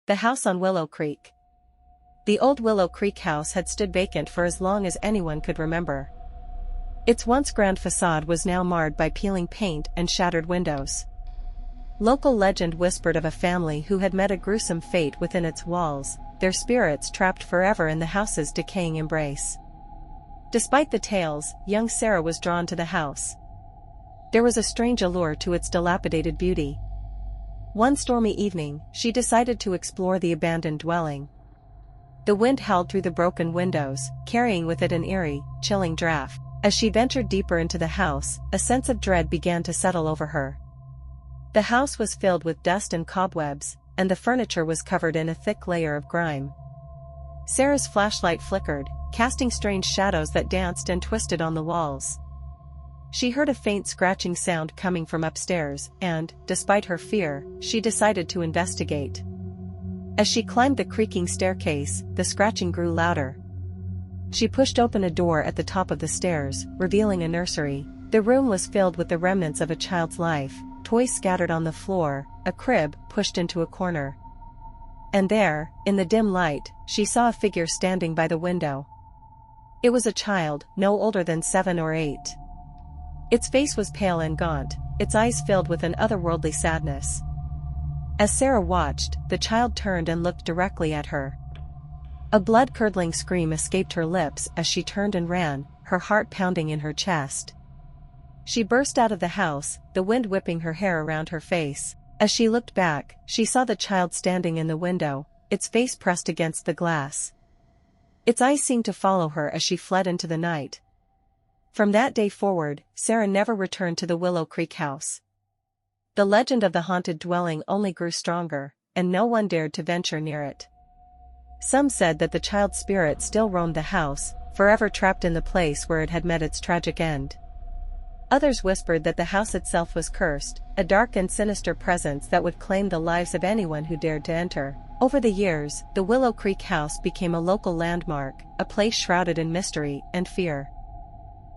The house on Willow Creek. The old Willow Creek house had stood vacant for as long as anyone could remember. Its once grand facade was now marred by peeling paint and shattered windows. Local legend whispered of a family who had met a gruesome fate within its walls, their spirits trapped forever in the house's decaying embrace. Despite the tales, young Sarah was drawn to the house. There was a strange allure to its dilapidated beauty. One stormy evening, she decided to explore the abandoned dwelling. The wind howled through the broken windows, carrying with it an eerie, chilling draft. As she ventured deeper into the house, a sense of dread began to settle over her. The house was filled with dust and cobwebs, and the furniture was covered in a thick layer of grime. Sarah's flashlight flickered, casting strange shadows that danced and twisted on the walls. She heard a faint scratching sound coming from upstairs, and, despite her fear, she decided to investigate. As she climbed the creaking staircase, the scratching grew louder. She pushed open a door at the top of the stairs, revealing a nursery. The room was filled with the remnants of a child's life, toys scattered on the floor, a crib pushed into a corner. And there, in the dim light, she saw a figure standing by the window. It was a child, no older than 7 or 8. Its face was pale and gaunt, its eyes filled with an otherworldly sadness. As Sarah watched, the child turned and looked directly at her. A blood-curdling scream escaped her lips as she turned and ran, her heart pounding in her chest. She burst out of the house, the wind whipping her hair around her face. As she looked back, she saw the child standing in the window, its face pressed against the glass. Its eyes seemed to follow her as she fled into the night. From that day forward, Sarah never returned to the Willow Creek house. The legend of the haunted dwelling only grew stronger, and no one dared to venture near it. Some said that the child's spirit still roamed the house, forever trapped in the place where it had met its tragic end. Others whispered that the house itself was cursed, a dark and sinister presence that would claim the lives of anyone who dared to enter. Over the years, the Willow Creek house became a local landmark, a place shrouded in mystery and fear.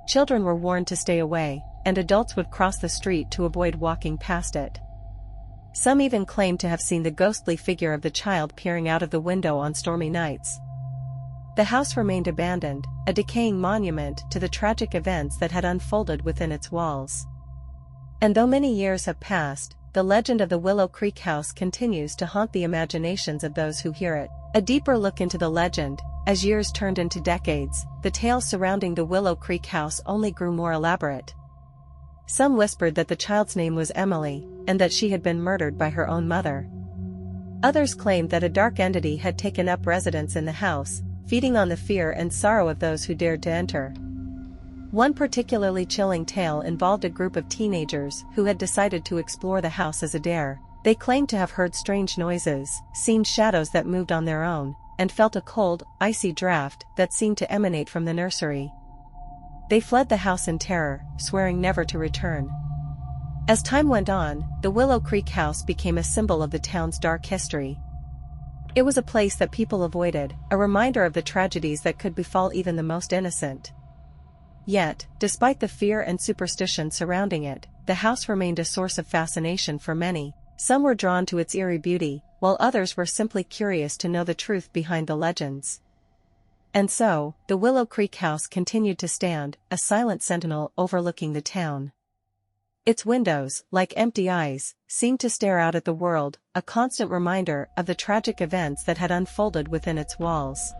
Children were warned to stay away, and adults would cross the street to avoid walking past it. Some even claimed to have seen the ghostly figure of the child peering out of the window on stormy nights. The house remained abandoned, a decaying monument to the tragic events that had unfolded within its walls. And though many years have passed, the legend of the Willow Creek house continues to haunt the imaginations of those who hear it. A deeper look into the legend, as years turned into decades, the tales surrounding the Willow Creek house only grew more elaborate. Some whispered that the child's name was Emily, and that she had been murdered by her own mother. Others claimed that a dark entity had taken up residence in the house, feeding on the fear and sorrow of those who dared to enter. One particularly chilling tale involved a group of teenagers who had decided to explore the house as a dare. They claimed to have heard strange noises, seen shadows that moved on their own, and felt a cold, icy draft that seemed to emanate from the nursery. They fled the house in terror, swearing never to return. As time went on, the Willow Creek house became a symbol of the town's dark history. It was a place that people avoided, a reminder of the tragedies that could befall even the most innocent. Yet, despite the fear and superstition surrounding it, the house remained a source of fascination for many. Some were drawn to its eerie beauty, while others were simply curious to know the truth behind the legends. And so, the Willow Creek house continued to stand, a silent sentinel overlooking the town. Its windows, like empty eyes, seemed to stare out at the world, a constant reminder of the tragic events that had unfolded within its walls.